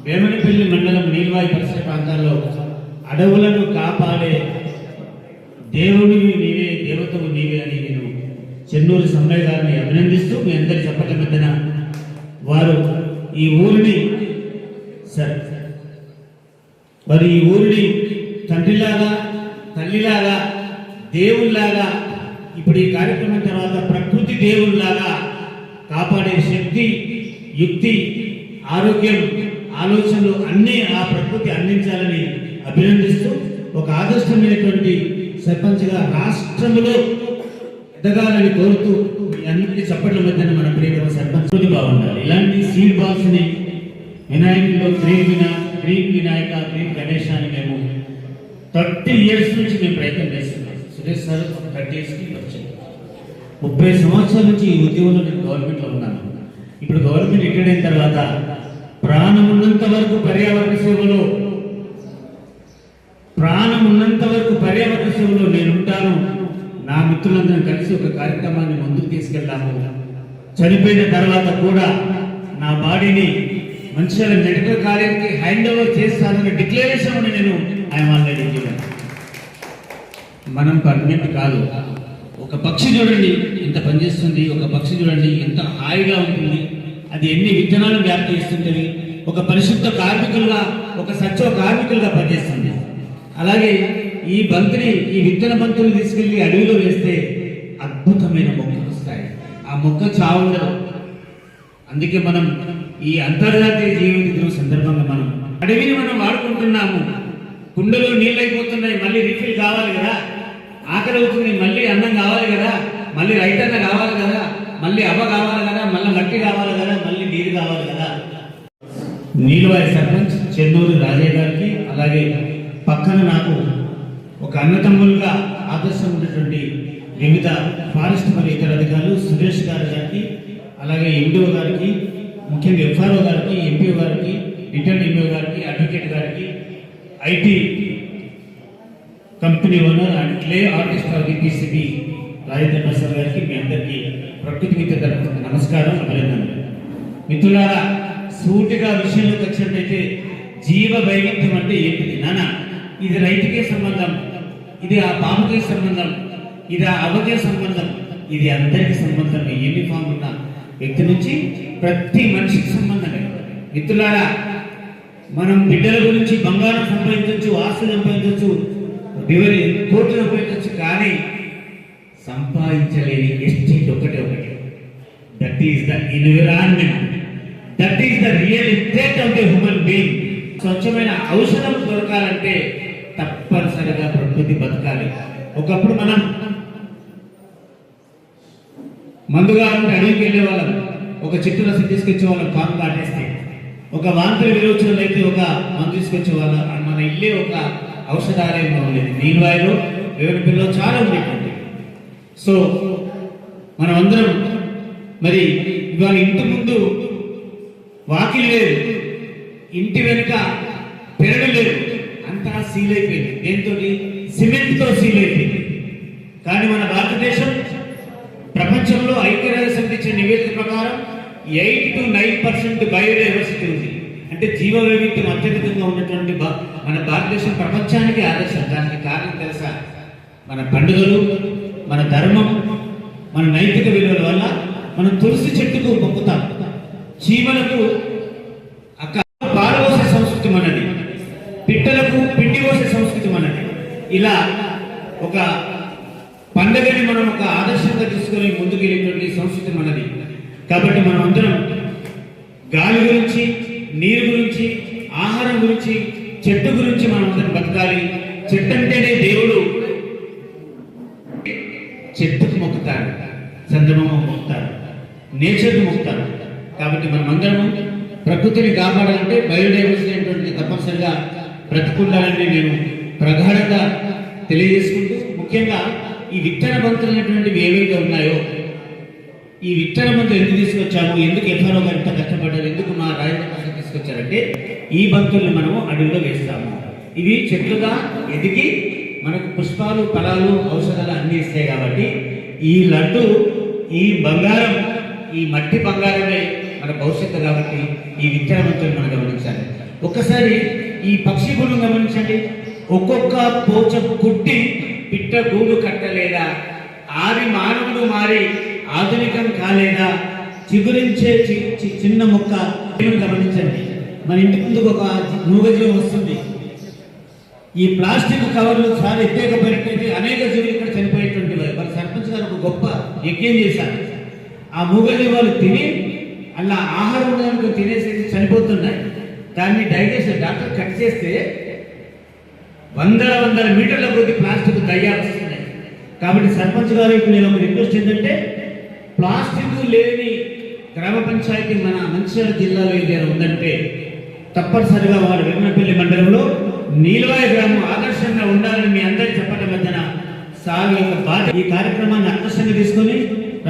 వేమనపల్లి మండలం నీల్వాయి పరిసర ప్రాంతాల్లో అడవులను కాపాడే దేవుడివి నీవే, దేవతవు నీవే అని నేను చెన్నూరు సమ్మయ్య గారిని అభినందిస్తూ మీ అందరి చెప్పట్ల మధ్యన వారు ఈ ఊరిని తండ్రిలాగా తల్లిలాగా దేవుళ్లాగా ఇప్పుడు ఈ కార్యక్రమం తర్వాత ప్రకృతి దేవుళ్లాగా కాపాడే శక్తి, యుక్తి, ఆరోగ్యం, ఆలోచనలు అన్నీ ఆ ప్రకృతి అందించాలని అభినందిస్తూ ఒక ఆదర్శమైనటువంటి సర్పంచ్గా రాష్ట్రంలో ఎదగాలని కోరుతూ అన్నింటి చప్పట్ల మధ్యన మన ప్రియతమ సర్పంచ్ బాగుండాలి. ఇలాంటి సీడ్ బాల్స్ ని వినాయకుల్లో గ్రీన్ వినాయక, గ్రీన్ గణేష్ అని మేము 30 years నుంచి మేము ప్రయత్నం చేస్తున్నాం. సురేష్ సార్ 30 years వచ్చాయి. 30 సంవత్సరాల నుంచి ఈ ఉద్యోగంలో నేను గవర్నమెంట్లో ఉన్నాను. ఇప్పుడు గవర్నమెంట్ రిటైర్ అయిన తర్వాత ప్రాణం ఉన్నంత వరకు పర్యావరణ సేవలో నేను ఉంటాను. నా మిత్రులందరం కలిసి ఒక కార్యక్రమాన్ని ముందుకు తీసుకెళ్లాము. చనిపోయిన తర్వాత కూడా నా బాడీని మంచిర్యాల మెడికల్ కాలేజీకి హ్యాండ్ ఓవర్ చేస్తానని డిక్లరేషన్ నేను ఆల్రెడీ ఇచ్చాను. మనం పర్మనెంట్ కాదు. ఒక పక్షి చూడండి ఎంత పనిచేస్తుంది, ఒక పక్షి చూడండి ఎంత హాయిగా ఉంటుంది, అది ఎన్ని విత్తనాలు వ్యాప్తి చేస్తుంటుంది, ఒక పరిశుద్ధ కార్మికులుగా, ఒక సత్వ కార్మికులుగా పనిచేస్తుంది. అలాగే ఈ విత్తన బంతులు తీసుకెళ్లి అడవిలో వేస్తే అద్భుతమైన మొక్కలు వస్తాయి. ఆ మొక్క చావుండదు. అందుకే మనం ఈ అంతర్జాతీయ జీవిత దినం సందర్భంగా మనం అడవిని మనం వాడుకుంటున్నాము. కుండలో నీళ్ళు అయిపోతున్నాయి, మళ్ళీ రీఫిల్ కావాలి కదా, ఆకలి అవుతుంది, మళ్ళీ అన్నం కావాలి కదా, మళ్ళీ రైతన్న కావాలి కదా, మళ్ళీ అవ్వ కావాలి కదా, మళ్ళీ మట్టి కావాలి కదా, మళ్ళీ నీరు కావాలి కదా. నీలవాయి సర్పంచ్ చెన్నూరు రాజయ్య గారికి, అలాగే పక్కన నాకు ఒక అన్నతమ్ములుగా ఆదర్శం ఉన్నటువంటి వివిధ ఫారెస్ట్ మరియు ఇతర అధికారులు సురేష్ గారికి, అలాగే ఎండిఓ గారికి, ముఖ్యంగా ఎఫ్ఆర్ఓ గారికి, ఎంపీఓ గారికి, రిటర్న్ ఎంపీఓ గారికి, అడ్వకేట్ గారికి, IT company owner and clay artist of the PCB Rajendra Prasad గారికి, మీ అందరికీ ప్రకృతి మిత్ర తరపున నమస్కారం, అభినందనలు. మిత్రులారా, సూటిగా విషయంలోకి వచ్చినట్టయితే జీవ వైవిధ్యం అంటే ఏంటిది నాన్న? ఇది రైతుకే సంబంధం, ఇది ఆ పాముకే సంబంధం, ఇది ఆ అవ్వకే సంబంధం, ఇది అందరికీ సంబంధం. యూనిఫామ్ ఉన్న వ్యక్తి నుంచి ప్రతి మనిషికి సంబంధమే. మిత్రులారా, మనం బిడ్డల గురించి బంగారం సంపాదించవచ్చు, ఆస్తులు సంపాదించవచ్చు, కోట్లు సంపాదించవచ్చు, కానీ సంపాదించలేని ఎస్టేట్ ఒకటే. That is the environment, that is the real estate of the human being. స్వచ్ఛమైన ఔషధం దొరకాలంటే తప్పనిసరిగా ప్రకృతి బతకాలి. ఒకప్పుడు మనం మందుగా ఉంటే అడవికి వెళ్ళేవాళ్ళం, ఒక చెట్టు రసం తీసుకొచ్చేవాళ్ళం, పాము కాటేస్తే. ఒక వాంతులు విరోచనలు అయితే ఒక మందు తీసుకొచ్చేవాళ్ళం. మన ఇల్లే ఒక ఔషధాలయంగా ఉండేది. నీలవాయిలో, వేమనపల్లిలో చాలా ఉండేటువంటి. సో మనం అందరం మరి ఇవాళ ఇంటి ముందు వాకిలి లేదు, ఇంటి వెనుక పెరడు లేదు, అంతా సీల్ అయిపోయింది. దేంతో? సిమెంట్తో సీల్ అయిపోయింది. కానీ మన భారతదేశం ప్రపంచంలో ఐక్యరాజ్య సమితి ఇచ్చిన నివేదిక ప్రకారం 8 to 9% బయోడైవర్సిటీ ఉంది. అంటే జీవ వైవిధ్యం అత్యధికంగా ఉన్నటువంటి మన భారతదేశం ప్రపంచానికి ఆదర్శం. దానికి కారణం తెలుసా? మన పండుగలు, మన ధర్మం, మన నైతిక విలువల వల్ల మనం తులసి చెట్టుకు మొక్కుతాం, చీమలకు పారవోసే సంస్కృతి మనది, పిట్టలకు పిండి పోసే సంస్కృతి మనది. ఇలా ఒక పండుగని మనం ఒక ఆదర్శంగా తీసుకొని ముందుకెళ్ళేటువంటి సంస్కృతి మనది. కాబట్టి మనం అందరం గాలి గురించి, నీరు గురించి, ఆహారం గురించి, చెట్టు గురించి మనం అందరం బతకాలి. చెట్టు అంటేనే దేవుడు. చెట్టుకు మొక్కుతారు, చంద్రమామ మొక్కుతారు, నేచర్కి మొక్కుతారు. కాబట్టి మనం అందరం ప్రకృతిని కాపాడాలంటే బయోడైవర్సిటీ అనేటువంటి తప్పనిసరిగా బ్రతుకుండాలని నేను ప్రగాఢంగా తెలియజేసుకుంటూ, ముఖ్యంగా ఈ విత్తన బంతులు అనేటువంటివి ఏవైతే ఉన్నాయో, ఈ విత్తన బంతులు ఎందుకు తీసుకొచ్చాము, ఎందుకు ఎఫ్ఆర్ఓ గారు ఇంత కష్టపడ్డారు, ఎందుకు మా రాజేంద్ర ప్రసాద్ తీసుకొచ్చారంటే, ఈ బంతుల్ని మనము అడవిలో వేస్తాము. ఇవి చెట్లుగా ఎదిగి మనకు పుష్పాలు, ఫలాలు, ఔషధాలు అన్నీ ఇస్తాయి. కాబట్టి ఈ లడ్డు, ఈ బంగారం, ఈ మట్టి బంగారమే మన భవిష్యత్తు. కాబట్టి ఈ విత్తన బంతులు మనం గమనించాలి. ఒక్కసారి ఈ పక్షి గూడు గమనించండి. ఒక్కొక్క పోచ కుట్టి పిట్ట గూడు కట్టలేదా, ఆది మానవుడు మారి ఆధునికం కాలేదా, చిగురించే చిన్న మొక్క గమనించండి. మన ఇంటి ముందుకు ఒక మూగజీవం వస్తుంది. ఈ ప్లాస్టిక్ కవర్లు చాలా ఎత్తేకపోయినట్లయితే అనేక జీవులు ఇక్కడ చనిపోయేటువంటి మన సర్పంచ్ గారు ఒక గొప్ప యజ్ఞం చేశారు. ఆ మూగజీవాలు తిని అలా ఆహారం ఉండడానికి తినేసేసి చనిపోతున్నాయి. దాన్ని డైజెషన్ డాక్టర్ కట్ చేస్తే వందల మీటర్ల కొద్ది ప్లాస్టిక్ దయ్యాలు వస్తున్నాయి. కాబట్టి సర్పంచ్ గారు ఇప్పుడు నేను ఒక రిక్వెస్ట్ ఏంటంటే, ప్లాస్టిక్ లేని గ్రామ పంచాయతీ మన మంచిర్యాల జిల్లాలో ఏదైనా ఉందంటే తప్పనిసరిగా వారు వెన్నపల్లి మండలంలో నీలవాయి గ్రామం ఆదర్శంగా ఉండాలని మీ అందరి చెప్పడం మధ్యన సాగు యొక్క బాధ్యత. ఈ కార్యక్రమాన్ని ఆదర్శంగా తీసుకొని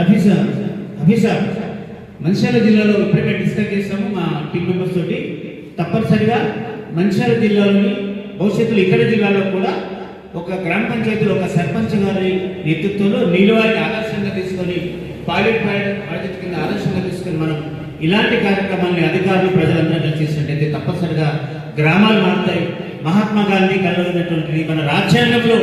అభిసాబ్ మంచిర్యాల జిల్లాలో ఇప్పుడే డిస్కస్ చేస్తాము మా టీం మెంబర్స్ తోటి. తప్పనిసరిగా మంచిర్యాల జిల్లాలోని భవిష్యత్తులో ఇతర జిల్లాలో కూడా ఒక గ్రామ పంచాయతీలో ఒక సర్పంచ్ గారి నేతృత్వంలో నీలవాయిని ఆదర్శంగా తీసుకొని పైలట్ ప్రాజెక్ట్ కింద ఆదర్శంగా తీసుకొని మనం ఇలాంటి కార్యక్రమాన్ని అధికారులు ప్రజలందరూ చేసినట్టయితే తప్పనిసరిగా గ్రామాలు మారుతాయి. మహాత్మా గాంధీ కలగనటువంటిది మన రాజ్యాంగంలో